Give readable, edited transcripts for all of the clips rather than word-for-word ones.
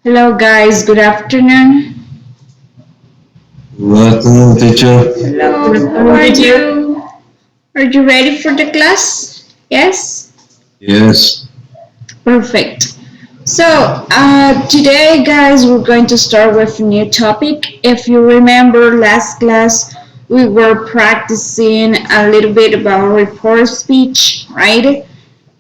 Hello guys, good afternoon. Good afternoon, teacher. Hello, how are you? Are you ready for the class? Yes? Yes. Perfect. So, today guys, we're going to start with a new topic. If you remember last class, we were practicing a little bit about report speech, right?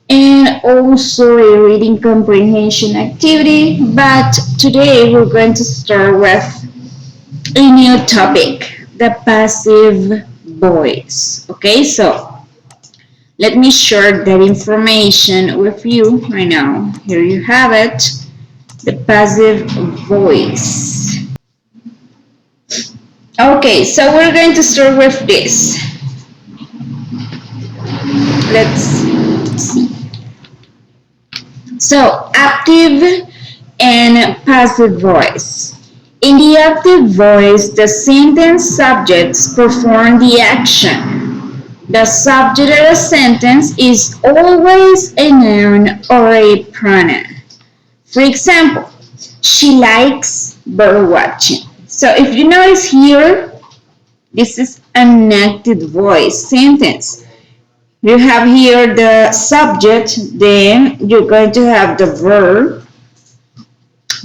And also a reading comprehension activity. But today we're going to start with a new topic, the passive voice. Okay, so let me share that information with you right now. Here you have it, the passive voice. Okay, so we're going to start with this. Let's see. So, active and passive voice. In the active voice, the sentence subjects perform the action. The subject of a sentence is always a noun or a pronoun. For example, she likes bird watching. So if you notice here, this is an active voice sentence. You have here the subject, then you're going to have the verb,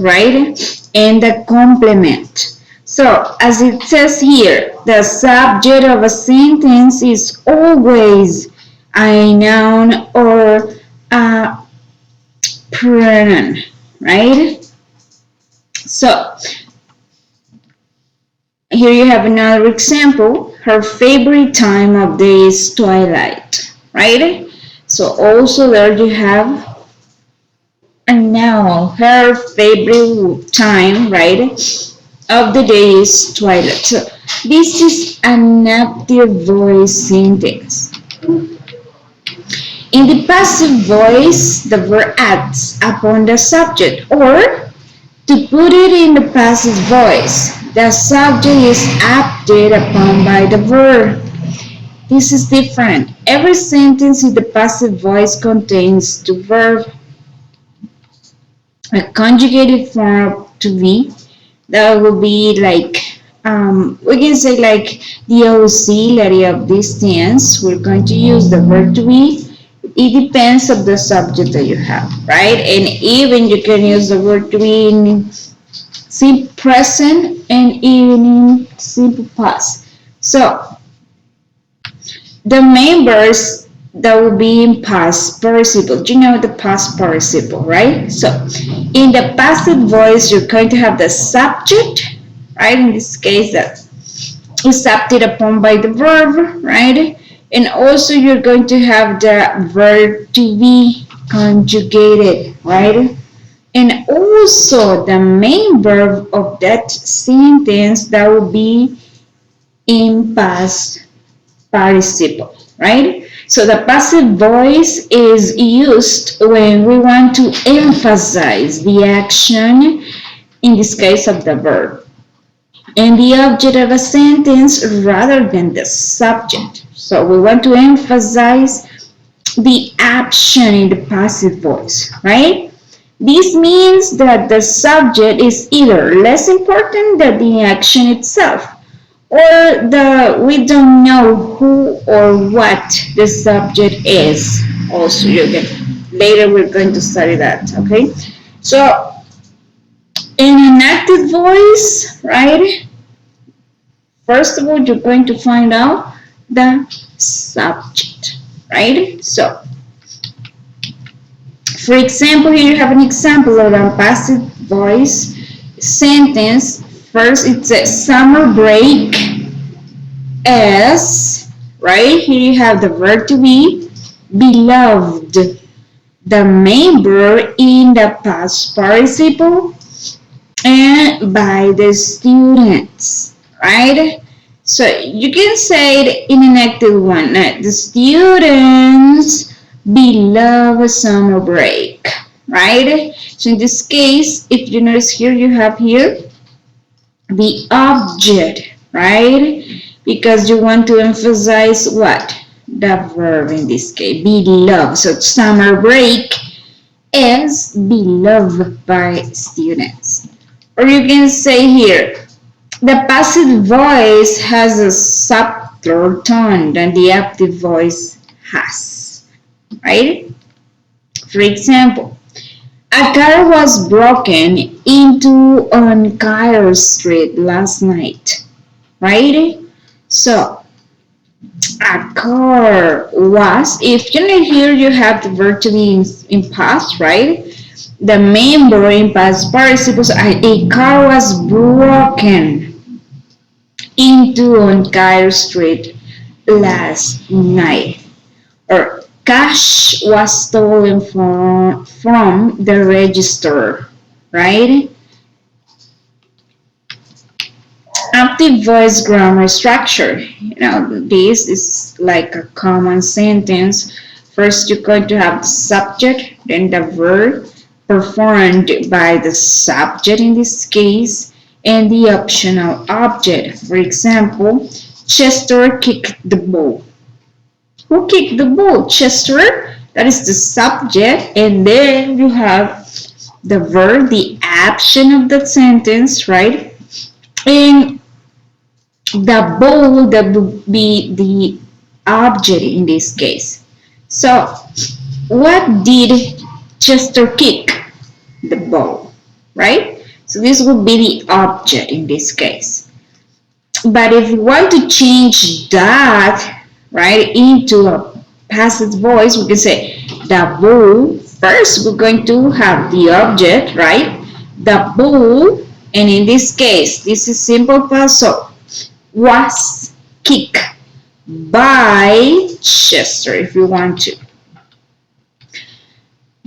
right? And the complement. So, as it says here, the subject of a sentence is always a noun or a pronoun, right? So, here you have another example. Her favorite time of day is twilight, right? So, also there you have and now her favorite time, right, of the day is twilight. So this is an active voice sentence. In the passive voice, the verb acts upon the subject, or to put it in the passive voice, the subject is acted upon by the verb. This is different. Every sentence in the passive voice contains the verb, a conjugated form to be. That will be like we can say like the auxiliary of this tense. We're going to use the verb to be. It depends of the subject that you have, right? And even you can use the word to be in simple present and even in simple past. So the main verbs that will be in past participle. You know the past participle, right? So in the passive voice, you're going to have the subject, right? In this case, that is acted upon by the verb, right? And also you're going to have the verb to be conjugated, right? And also the main verb of that sentence that will be in past participle, right? So the passive voice is used when we want to emphasize the action, in this case of the verb, and the object of a sentence rather than the subject. So we want to emphasize the action in the passive voice, right? This means that the subject is either less important than the action itself, or we don't know who or what the subject is. Also, you can later we're going to study that. Okay, so in an active voice, right? First of all, you're going to find out the subject, right? So, for example, here you have an example of a passive voice sentence. First, it says summer break is, right? Here you have the verb to be, beloved, the main verb in the past participle, and by the students, right? So you can say it in an active one. The students beloved summer break, right? So in this case, if you notice here, you have here the object, right? Because you want to emphasize what? The verb in this case, beloved. So summer break is beloved by students. Or you can say here, the passive voice has a subtler tone than the active voice has, right? For example, a car was broken into on Cairo Street last night, right? So, a car was, if you know here you have the verb to be in past, right? The main verb in past participles, a car was broken into on Cairo Street last night. Or cash was stolen from the register, right? Active voice grammar structure. This is like a common sentence. First, you're going to have the subject, then the verb performed by the subject in this case, and the optional object. For example, Chester kicked the ball. Who kicked the ball? Chester. That is the subject, and then you have the verb, the action of the sentence, right? And the ball that would be the object in this case. So, what did Chester kick? The ball, right? So this would be the object in this case. But if you want to change that, right, into a passive voice, we can say the ball. First, we're going to have the object, right? The ball, and in this case, this is simple past, so was kicked by Chester, if you want to.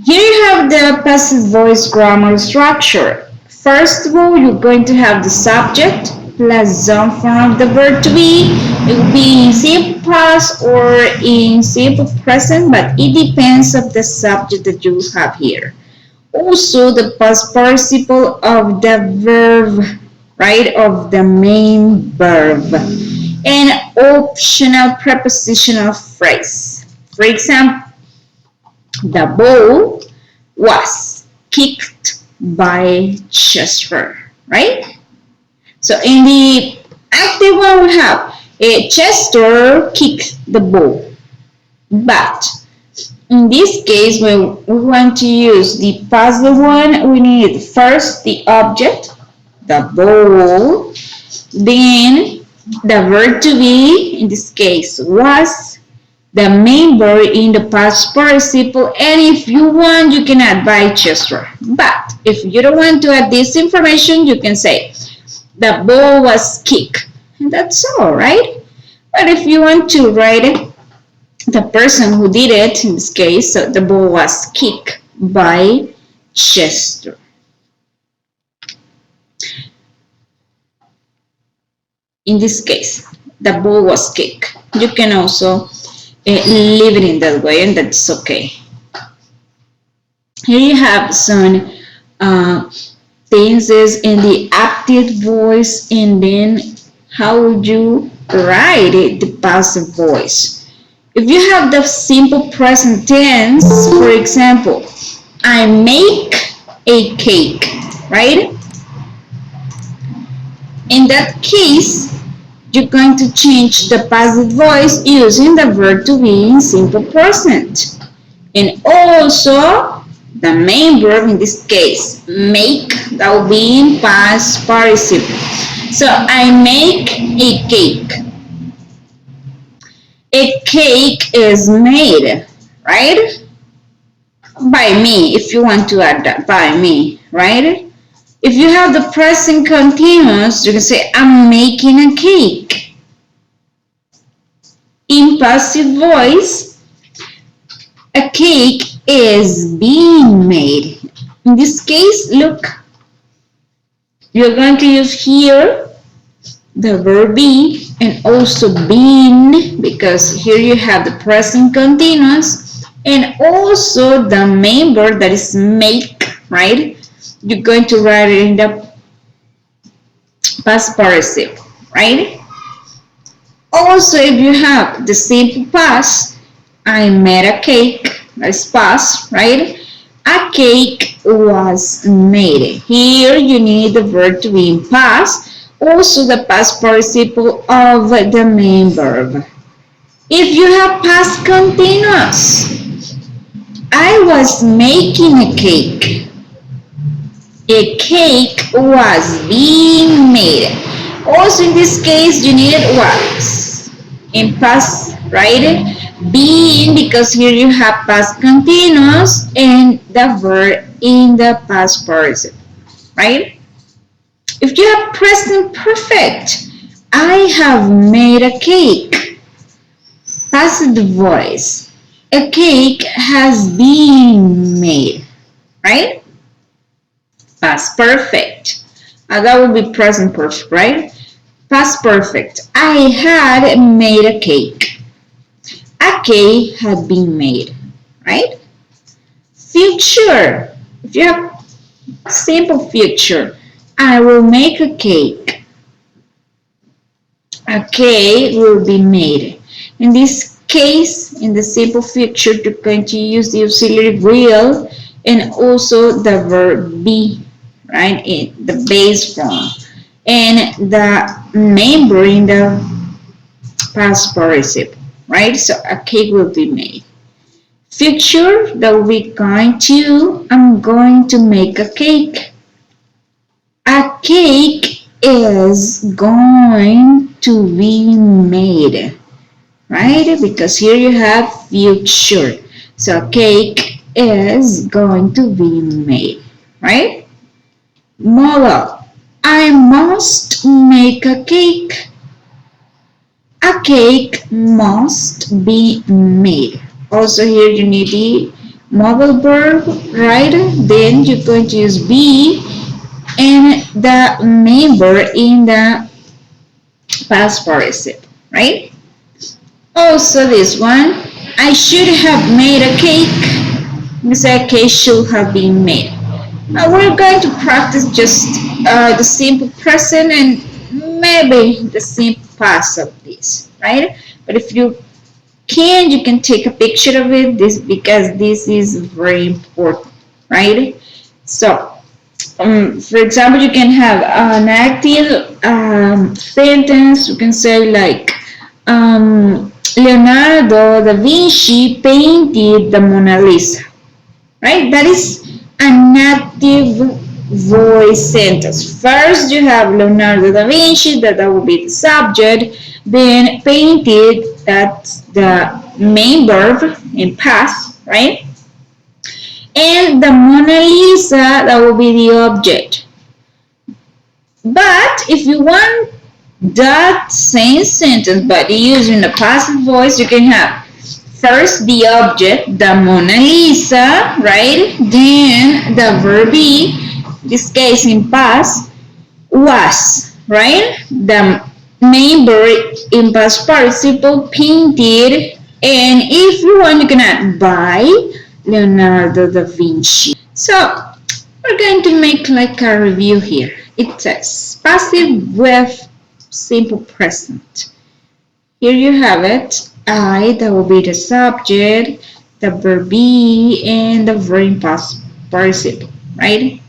Here you have the passive voice grammar structure. First of all, you're going to have the subject plus some form of the verb to be. It will be in simple past or in simple present, but it depends on the subject that you have here. Also, the past participle of the verb, right, of the main verb. And optional prepositional phrase. For example, the ball was kicked by Chester, right? So in the active one, we have Chester kicked the ball. But in this case, when we want to use the passive one, we need first the object, the ball, then the verb to be, in this case, was, the main verb in the past participle, and if you want, you can add by Chester. But if you don't want to add this information, you can say the ball was kicked, and that's all, right? But if you want to write it, the person who did it, in this case, so the ball was kicked by Chester. In this case, the ball was kicked. You can also leave it in that way, and that's okay. Here you have some tenses in the active voice, and then how would you write it, the passive voice. If you have the simple present tense, for example, I make a cake, right? In that case, you're going to change the passive voice using the verb to be in simple present. And also, the main verb in this case, make, that will be in past participle. So, I make a cake. A cake is made, right? By me, if you want to add that, by me, right? If you have the present continuous, you can say, I'm making a cake. In passive voice, a cake is being made. In this case, look, you're going to use here the verb be and also been, because here you have the present continuous, and also the main verb that is make, right? You're going to write it in the past participle, right? Also, if you have the simple past, I made a cake, that's past, right? A cake was made. Here you need the verb to be in past, also the past participle of the main verb. If you have past continuous, I was making a cake. A cake was being made. Also in this case you need was in past, right? Being, because here you have past continuous and the verb in the past participle, right? If you have present perfect, I have made a cake. Passive voice. A cake has been made, right? Past perfect. That would be present perfect, right? Past perfect. I had made a cake. A cake had been made, right? Future. If you have simple future, I will make a cake. A cake will be made. In this case, in the simple future, you're going to use the auxiliary will and also the verb be, right, in the base form, and the member in the past participle, right? So a cake will be made. Future, that will be going to, I'm going to make a cake. A cake is going to be made, right? Because here you have future. So cake is going to be made, right? Model. I must make a cake. A cake must be made. Also here you need the modal verb, right? Then you're going to use be and the member in the past participle, right? Also this one, I should have made a cake. We say a cake should have been made. Now we're going to practice just the simple present and maybe the simple past of this, right? But if you can take a picture of it, this because this is very important, right? So, for example, you can have an active sentence. You can say like, Leonardo da Vinci painted the Mona Lisa, right? That is an active voice sentence. First, you have Leonardo da Vinci, that will be the subject. Then painted, that's the main verb in past, right? And the Mona Lisa, that will be the object. But if you want that same sentence but using the passive voice, you can have first the object, the Mona Lisa, right? Then the verb be, this case in past, was, right? The main verb in past participle, painted, and if you want, you can add by Leonardo da Vinci. So we're going to make like a review here. It says passive with simple present. Here you have it. I, that will be the subject, the verb be, and the verb in past participle, right?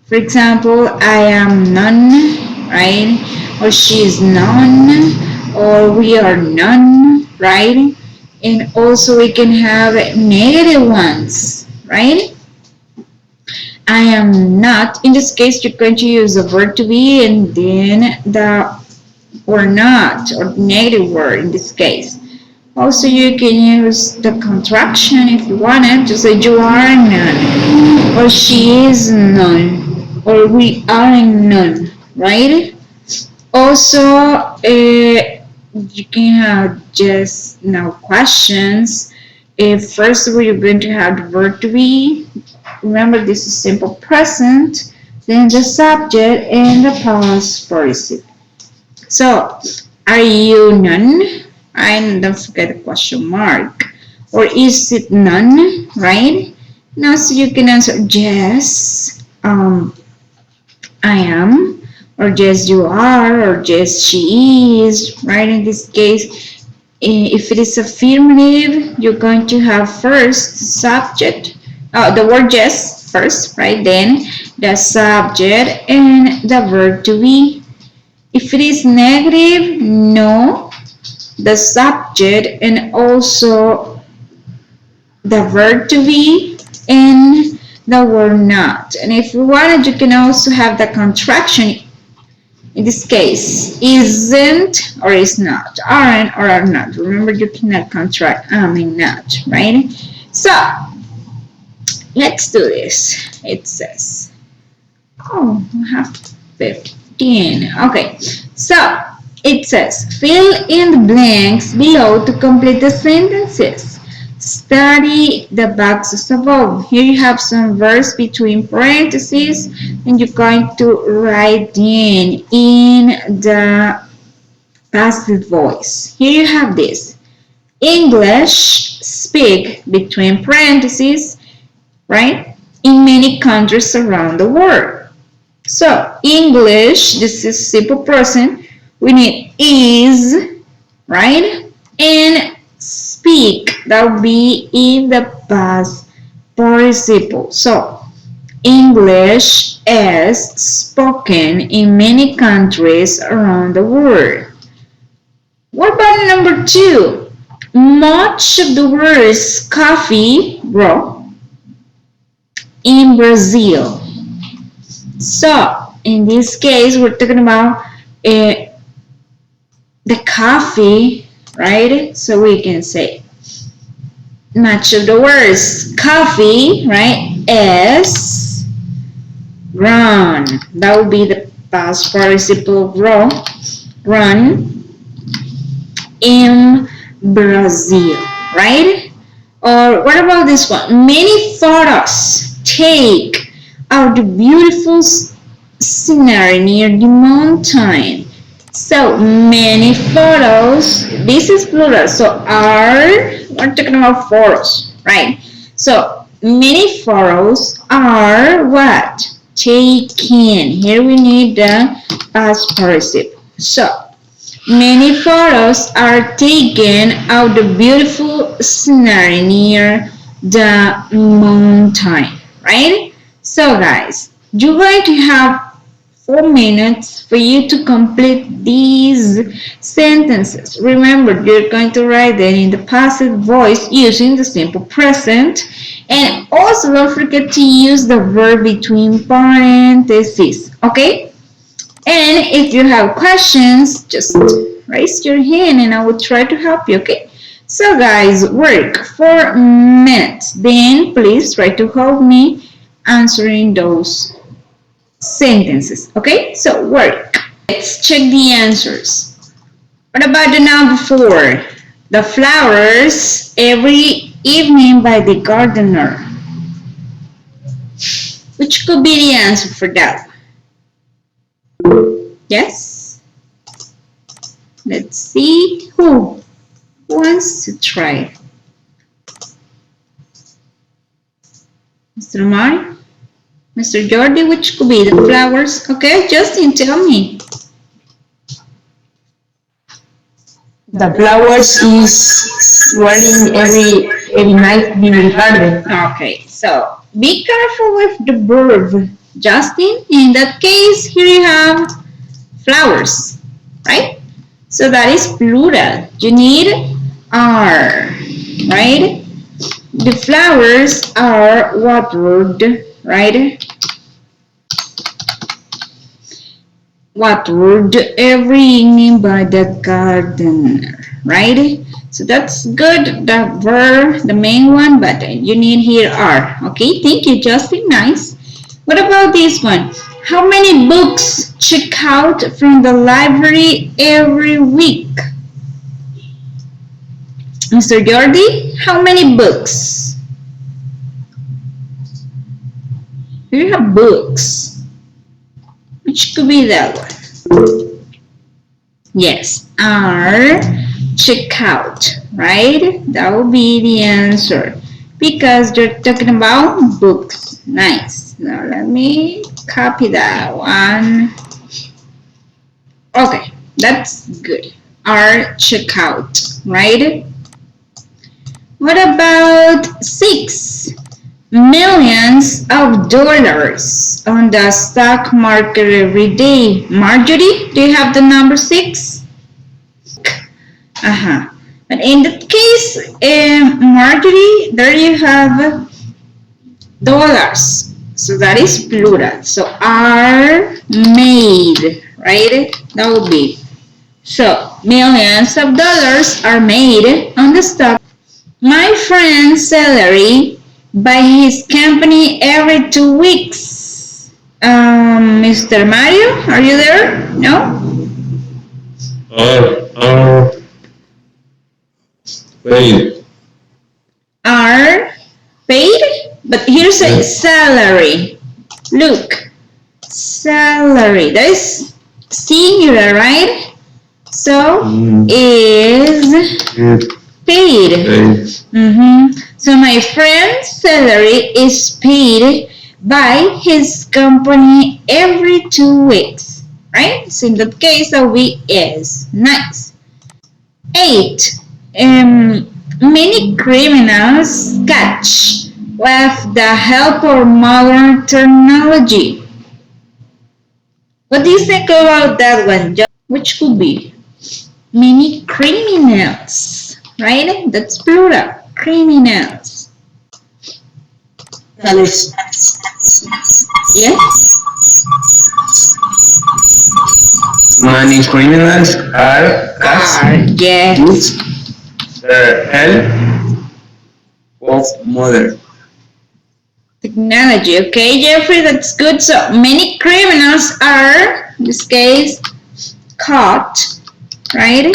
For example, I am none, right? Or she is none, or we are none, right? And also we can have negative ones, right? I am not. In this case, you're going to use the verb to be and then the or not or negative word in this case. Also, you can use the contraction if you wanted to say you are none, or she is none, or we are none, right? Also, you can have just now questions. If first of all you're going to have the verb to be, remember this is simple present, then the subject and the past participle. So, are you none? And don't forget the question mark. Or is it none, right? Now, so you can answer yes, I am, or yes, you are, or yes, she is, right? In this case, if it is affirmative, you're going to have first subject, the word yes first, right? Then the subject and the verb to be. If it is negative, no, the subject and also the verb to be and the word not. And if you wanted, you can also have the contraction. In this case, isn't or is not, aren't or are not. Remember, you cannot contract not, right? So let's do this. It says, oh, I have 15. Okay, so it says, fill in the blanks below to complete the sentences. Study the boxes above. Here you have some verbs between parentheses, and you're going to write in the passive voice. Here you have this. English, speak between parentheses, right? In many countries around the world. So, English, this is simple present. We need is, right? And speak, that will be in the past participle. So, English is spoken in many countries around the world. What about number 2? Much of the words coffee grow in Brazil. So, in this case, we're talking about the coffee, right? So we can say much of the words coffee, right, is grown. That would be the past participle of grow, run in Brazil, right? Or what about this one? Many photos take of the beautiful scenery near the mountain. So many photos. This is plural. So we're talking about photos, right? So many photos are what? Taken. Here we need the past participle. So many photos are taken of the beautiful scenery near the mountain, right? So guys, you're going to have 4 minutes for you to complete these sentences. Remember, you're going to write them in the passive voice using the simple present. And also don't forget to use the verb between parentheses, okay? And if you have questions, just raise your hand and I will try to help you, okay? So guys, work 4 minutes. Then please try to help me answering those sentences, okay? So work. Let's check the answers. What about the number 4? The flowers every evening by the gardener. Which could be the answer for that? Yes? Let's see who wants to try. Mr. Omar? Mr. Jordi, which could be the flowers? Okay, Justin, tell me. The flowers is wearing every night in the garden. Okay, so be careful with the verb, Justin. In that case, here you have flowers, right? So that is plural. You need are, right? The flowers are watered, right? Watered every evening by the gardener, right? So that's good, the verb, the main one, but you need here are. Okay, thank you, Justin, nice. What about this one? How many books check out from the library every week? Mr. Jordi, how many books? Here you have books. Which could be that one? Yes, are check out, right? That will be the answer because you're talking about books. Nice. Now let me copy that one. Okay, that's good. Are check out, right? What about 6? millions of dollars on the stock market every day. Marjorie, do you have the number 6? But in that case, Marjorie, there you have dollars. So that is plural. So are made, right? That would be. So millions of dollars are made on the stock. My friend's salary by his company every 2 weeks. Mr. Mario, are you there? No? Are paid. Are paid? But here's a salary. Look, salary. That is singular, right? So is paid. So my friend's salary is paid by his company every 2 weeks, right? So in that case, that will be is. Nice. 8. Many criminals catch with the help of modern technology. What do you think about that one, John? Which could be? Many criminals, right? That's plural. Criminals. Alice. Yeah? Many criminals are Yes. with the help of modern Technology. Okay, Jeffrey, that's good. So many criminals are, in this case, caught, right?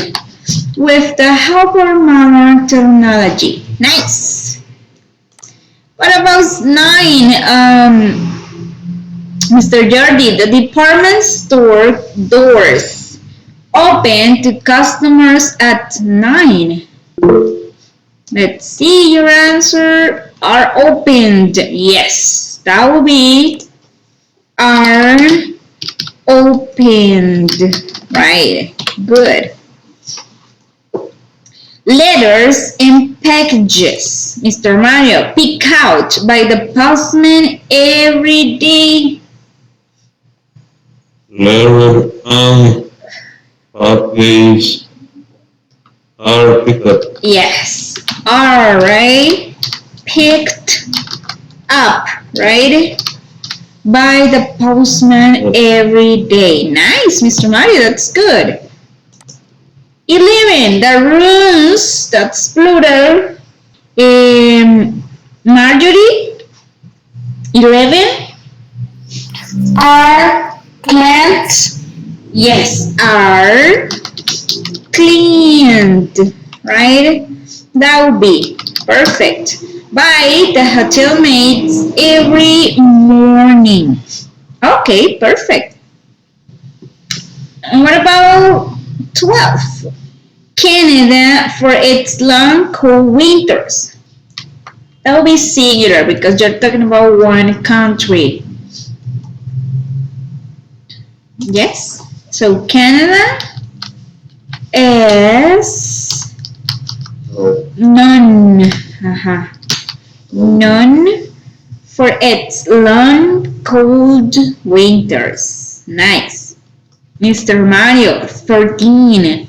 With the help of modern technology. Nice. What about 9? Mr. Jordi, the department store doors open to customers at 9. Let's see, your answer are opened. Yes, that will be are opened. Right, good. Letters and packages. Mr. Mario, pick out by the postman every day. letter and package are picked up. Yes, all right, picked up, right, by the postman every day. Nice, Mr. Mario, that's good. 11, the rooms, that's plural. Marjorie, 11? Are cleaned. Yes, are cleaned, right? That would be perfect. By the hotel maids every morning. Okay, perfect. And what about 12? Canada for its long, cold winters. That will be singular because you're talking about one country. Yes? So Canada is none. None for its long, cold winters. Nice. Mr. Mario, 13.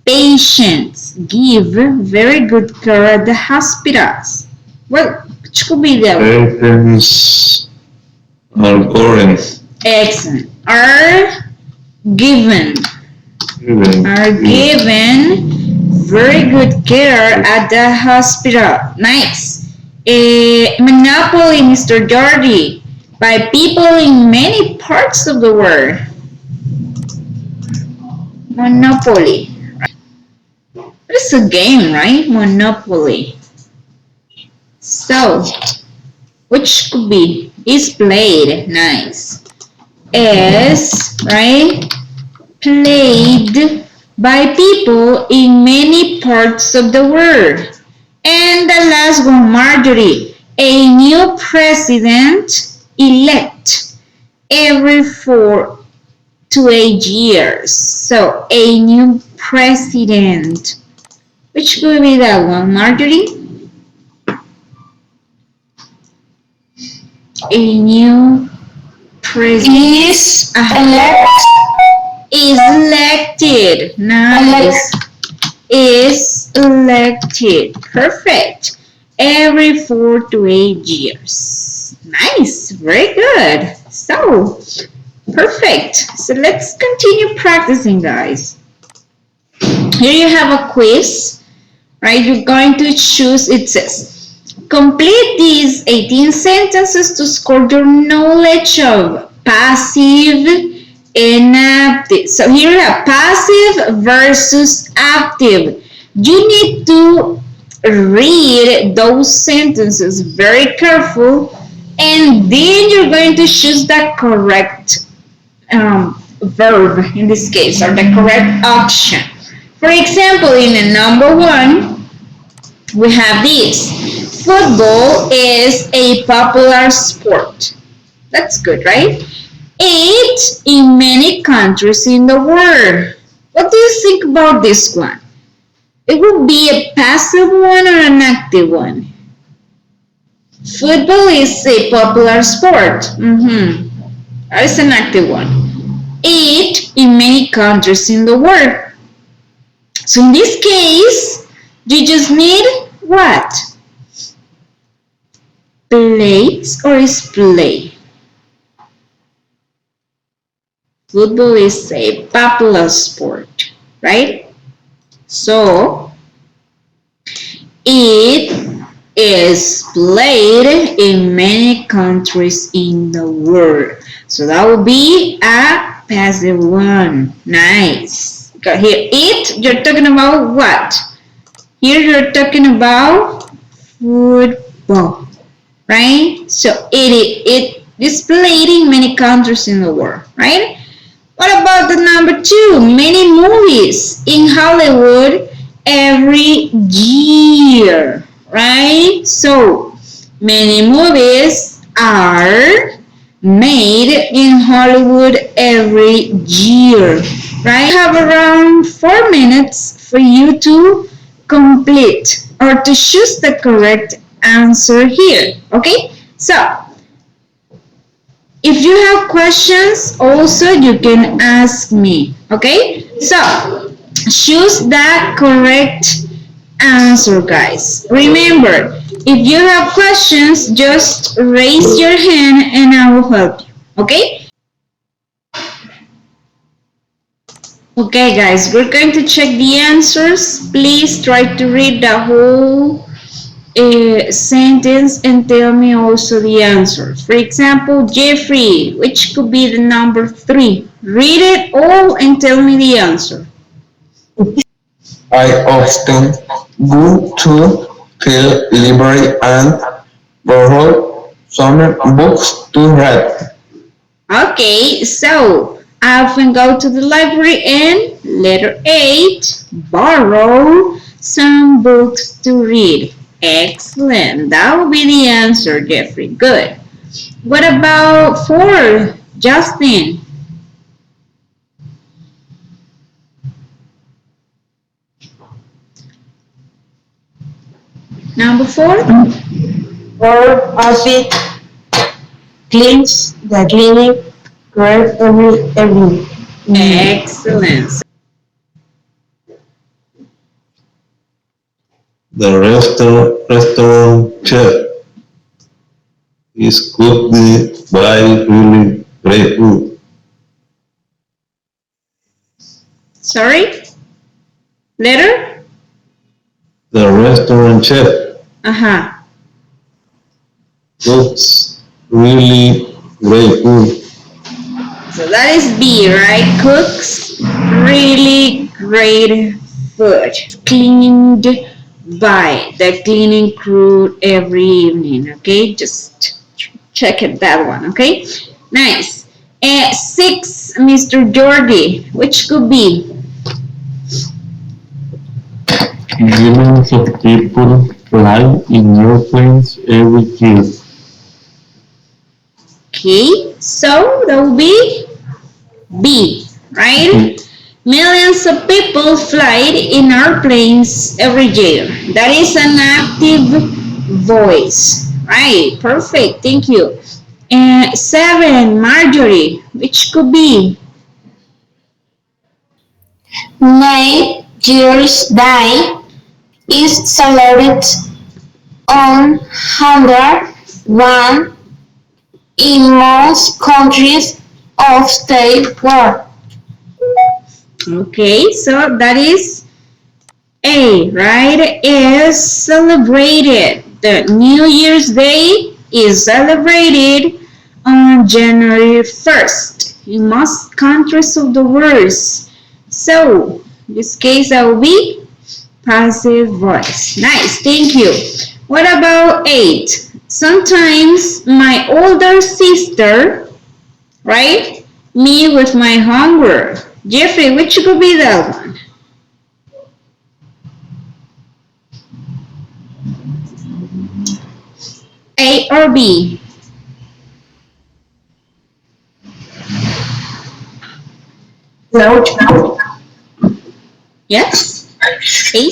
Patients give very good care at the hospitals. Well, which could be the Patients are current. excellent. Are given. Are given very good care at the hospital. Nice. Monopoly, Mr. Jordi, by people in many parts of the world. Monopoly. It's a game, right? Monopoly. So, which could be? Is played. Nice. Is, right? Played by people in many parts of the world. And the last one, Marjorie. A new president elect every 4 to 8 years. So, a new president. Which could be that one, Marjorie? a new president Is elect. is elected. Nice. Is elected. Perfect. Every 4 to 8 years. Nice. Very good. So, perfect. So let's continue practicing, guys. Here you have a quiz, right? You're going to choose, it says, complete these 18 sentences to score your knowledge of passive and active. So here you have passive versus active. You need to read those sentences very careful, and then you're going to choose the correct verb in this case, or the correct option. For example, in the number 1, we have this. Football is a popular sport. That's good, right? It in many countries in the world. What do you think about this one? It would be a passive one or an active one? Football is a popular sport. That is an active one. It in many countries in the world. So in this case, you just need what? Plays or is play? Football is a popular sport, right? So it is played in many countries in the world. So that would be a passive one. Nice. Got here, it, you're talking about what? Here you're talking about football, right? So it is played in many countries in the world, right? What about the number 2? Many movies in Hollywood every year, right? So many movies are made in Hollywood every year, right? I have around 4 minutes for you to complete or to choose the correct answer here, okay? So if you have questions, also you can ask me, okay? So choose the correct answer, guys. Remember, if you have questions, just raise your hand and I will help you, okay? Okay, guys, we're going to check the answers. Please try to read the whole sentence and tell me also the answers. For example, Jeffrey, which could be the number 3? Read it all and tell me the answer. I often go to the library and borrow some books to read. Okay, so I often go to the library and letter 8, borrow some books to read. Excellent. That will be the answer, Jeffrey. Good. What about 4, Justin? Number 4? Or outfit cleans the clinic correct every. Excellent. The restaurant chef is cooked by really great food. Sorry? Letter? The restaurant chef Uh-huh. cooks really great food. So that is B, right? Cooks really great food. Cleaned by the cleaning crew every evening, okay? Just check it, that one, okay? Nice. 6, Mr. Jordi, which could be? Millions of people fly in airplanes every year. Okay, so that will be B, right? Millions of people fly in airplanes every year. That is an active voice, right? Perfect, thank you. And 7, Marjorie, which could be? 9 Year's Day is celebrated on 101 in most countries of the world. Okay, so that is A, right? Is celebrated. The New Year's Day is celebrated on January 1st in most countries of the world. So, in this case, that will be passive voice. Nice, thank you. What about 8? Sometimes my older sister, right? Me with my homework. Jeffrey, which could be that one? A or B? No. Yes? A?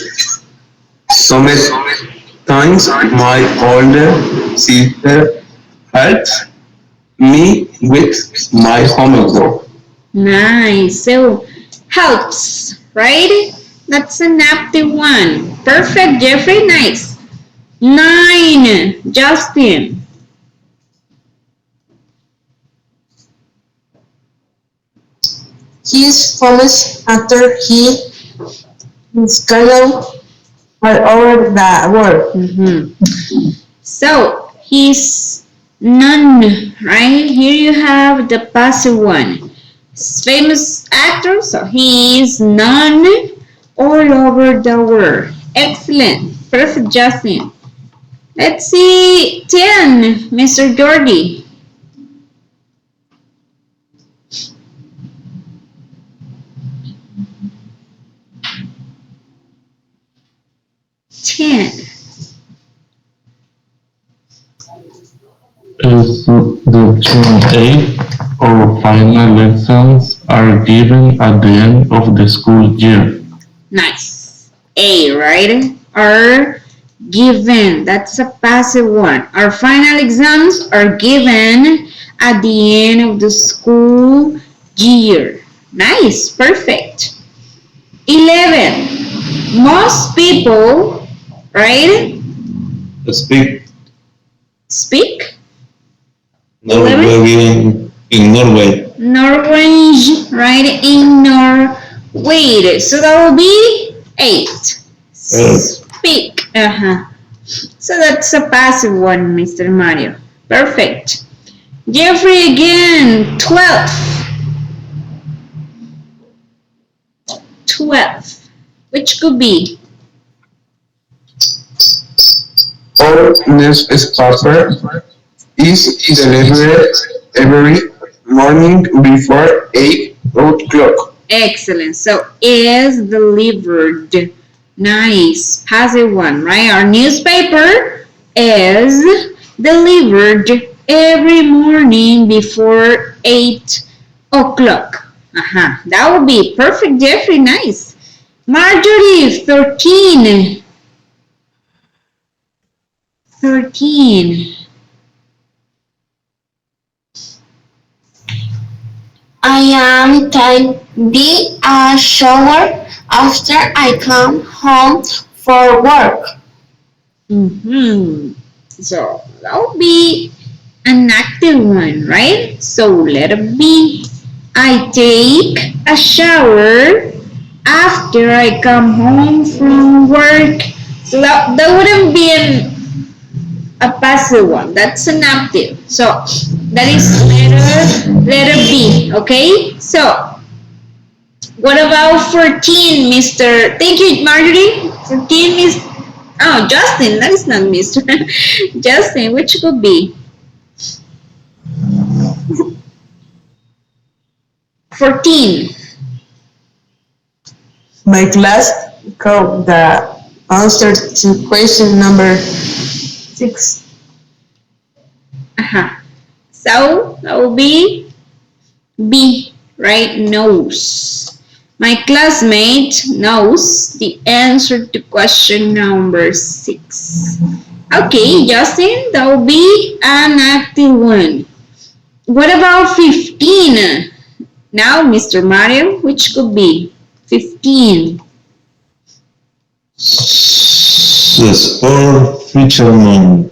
Sometimes my older sister helps me with my homework. Nice. So, helps, right? That's an active one. Perfect, Jeffrey. Nice. 9, Justin. He is famous after he is scandal all over the world. So, he's none, right? Here you have the passive one. Famous actor, so he is none all over the world. Excellent. Perfect, Justin. Let's see 10, Mr. Jordy. 10. Is the June 8th or final lessons are given at the end of the school year? Nice. A, right? Are given. That's a passive one. Our final exams are given at the end of the school year. Nice. Perfect. 11. Most people, right? Speak Speak Norwegian in Norway. Norwegian, right? In Norway. So that will be 8. Speak. So that's a passive one, Mr. Mario. Perfect. Jeffrey again. 12. 12. Which could be? Our newspaper is delivered every morning before 8 o'clock. Excellent. So is delivered. Nice. Passive one, right? Our newspaper is delivered every morning before 8 o'clock. That would be perfect, Jeffrey. Nice. Marjorie, 13. 13. I am taking a shower after I come home for work. So that would be an active one, right? So let it be. I take a shower after I come home from work. So that wouldn't be a passive one. That's an active. So that is letter B. Okay. So what about 14, Mr. Thank you, Marjorie. 14 is Justin. That is not Mr. Justin. Which could be 14. My class got the answer to question number 6. So that will be B, right? Knows. My classmate knows the answer to question number 6. Okay, Justin, that will be an active one. What about 15? Now, Mr. Mario, which could be 15? The sport fishermen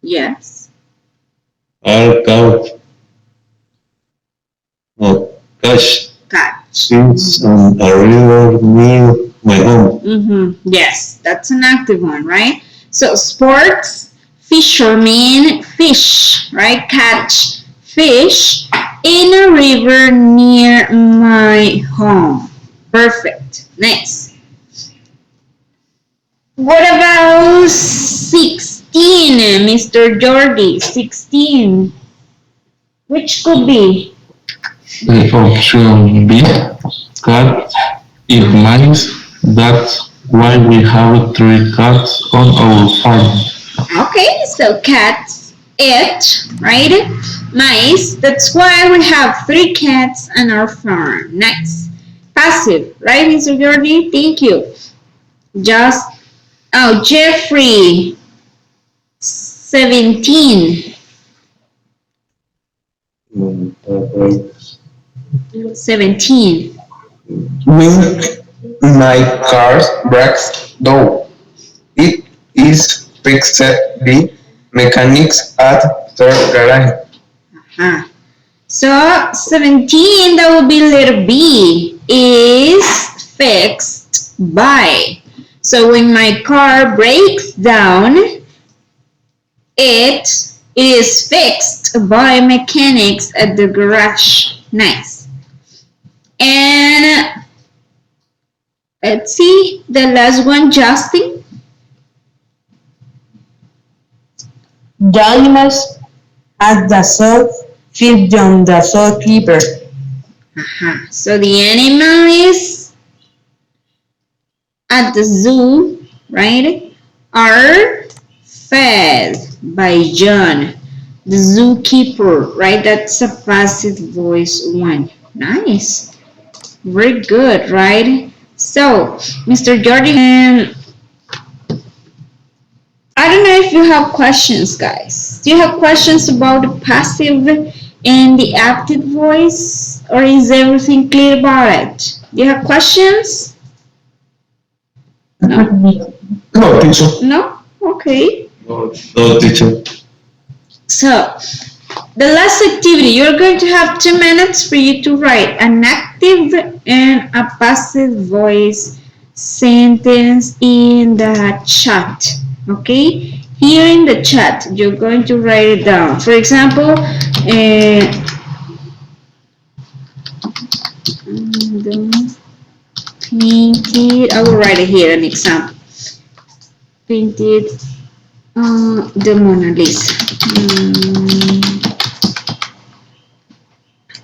Yes. are caught or catch Catch. fish on a river near my home. Yes, that's an active one, right? So sports, fishermen, fish, right? Catch fish in a river near my home. Perfect. Nice. What about 16, Mr. Jordi? 16. Which could be? The option B, cat, it mice. That's why we have 3 cats on our farm. Okay, so cats, it, right? Mice, that's why we have 3 cats on our farm. Nice. Passive, right, Mr. Jordi? Thank you. Just, oh, Jeffrey, 17. 17. When my car breaks down, it is fixed by mechanics at their garage. Uh-huh. So 17, that would be letter B, is fixed by. So when my car breaks down, it is fixed by mechanics at the garage. Nice. And let's see the last one, Justin. The animals at the zoo feed on the zookeeper. So the animal is at the zoo, right? Are fed by John, the zookeeper, right? That's a passive voice one. Nice. Very good, right? So, Mr. Jordan, I don't know if you have questions, guys. Do you have questions about the passive and the active voice? Or is everything clear about it? Do you have questions? No? No, teacher. No? Okay. No, teacher. So, the last activity, you're going to have 2 minutes for you to write an active and a passive voice sentence in the chat. Okay? Here in the chat, you're going to write it down. For example, painted, I will write it here, an example. Painted the Mona Lisa.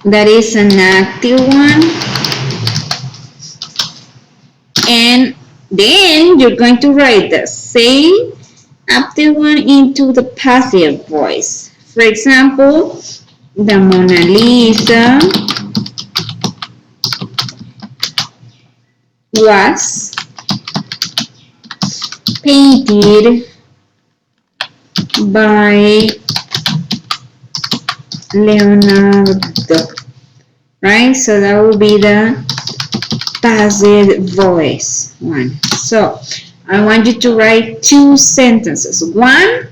That is an active one. And then you're going to write the same active one into the passive voice. For example, the Mona Lisa was painted by Leonardo, right? So that will be the passive voice one. So I want you to write 2 sentences. One,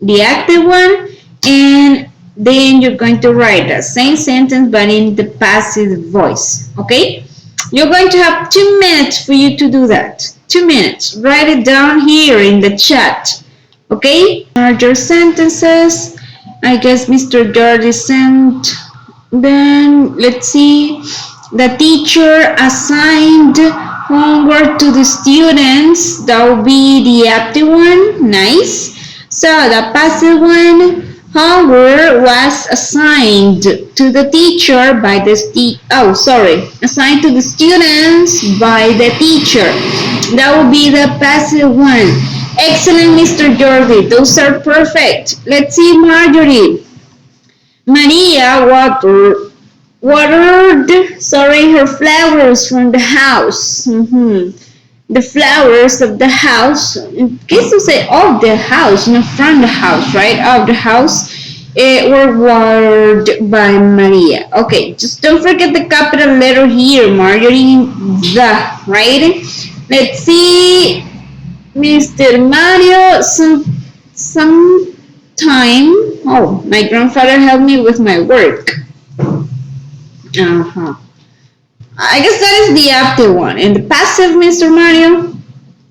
the active one, and then you're going to write the same sentence but in the passive voice. Okay? You're going to have 2 minutes for you to do that. 2 minutes. Write it down here in the chat. Okay? Larger sentences. I guess Mr. Jordi sent. Then let's see. The teacher assigned homework to the students. That will be the active one. Nice. So the passive one, homework was assigned to the teacher by the assigned to the students by the teacher. That will be the passive one. Excellent, Mr. Jordi. Those are perfect. Let's see, Marjorie. Maria watered her flowers from the house. The flowers of the house. In case you say of the house, not from the house, right? Of the house. were worded by Maria. Okay, just don't forget the capital letter here, Marjorie. The, right? Let's see. Mr. Mario, sometime. Oh, my grandfather helped me with my work. Uh-huh. I guess that is the active one. And the passive, Mr. Mario?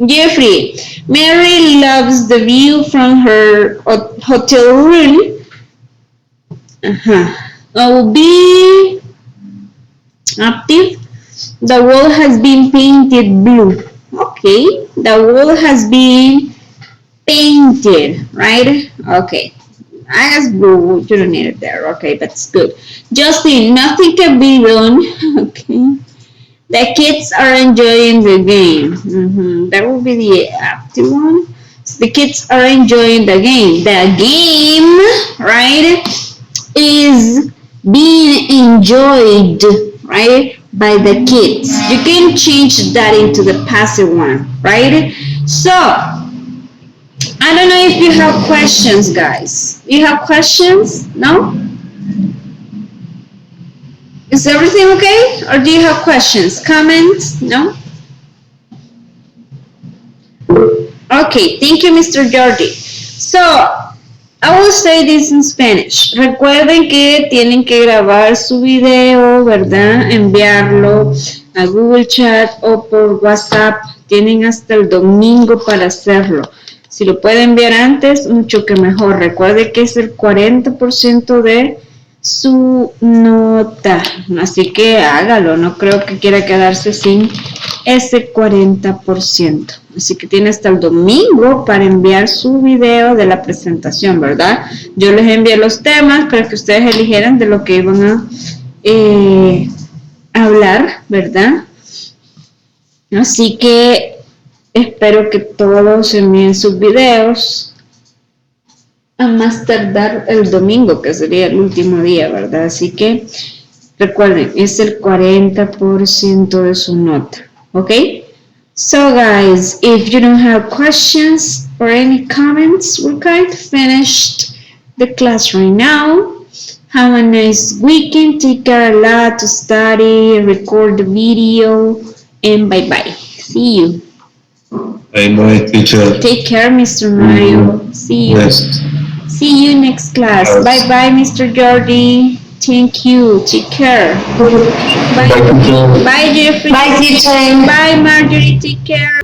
Jeffrey, Mary loves the view from her hotel room. I will be active. The wall has been painted blue. Okay, the wall has been painted, right? Okay, I guess blue, you don't need it there. Okay, that's good. Justin, nothing can be done. Okay. The kids are enjoying the game. That will be the active one. So the kids are enjoying the game. The game, right, is being enjoyed, right, by the kids. You can change that into the passive one, right? So, I don't know if you have questions, guys. You have questions? No? Is everything okay? Or do you have questions, comments? No? Okay, thank you, Mr. Jordi. So, I will say this in Spanish. Recuerden que tienen que grabar su video, ¿verdad? Enviarlo a Google Chat o por WhatsApp. Tienen hasta el domingo para hacerlo. Si lo pueden enviar antes, mucho que mejor. Recuerde que es el 40% de su nota, así que hágalo, no creo que quiera quedarse sin ese 40%, así que tiene hasta el domingo para enviar su video de la presentación, ¿verdad? Yo les envié los temas para que ustedes eligieran de lo que iban a hablar, ¿verdad? Así que espero que todos envíen sus videos a más tardar el domingo, que sería el último día, ¿verdad? Así que recuerden, es el 40% de su nota, ¿ok? So guys, if you don't have questions or any comments, we're going to finish the class right now. Have a nice weekend, take care a lot to study, record the video, and bye-bye. See you. Bye, teacher. Take care, Mr. Mario. See you. Yes. See you next class. Yes. Bye bye, Mr. Jordi. Thank you. Take care. Bye. Bye, teacher. Bye, Jeffrey. Bye, teacher. Bye, Marjorie. Take care.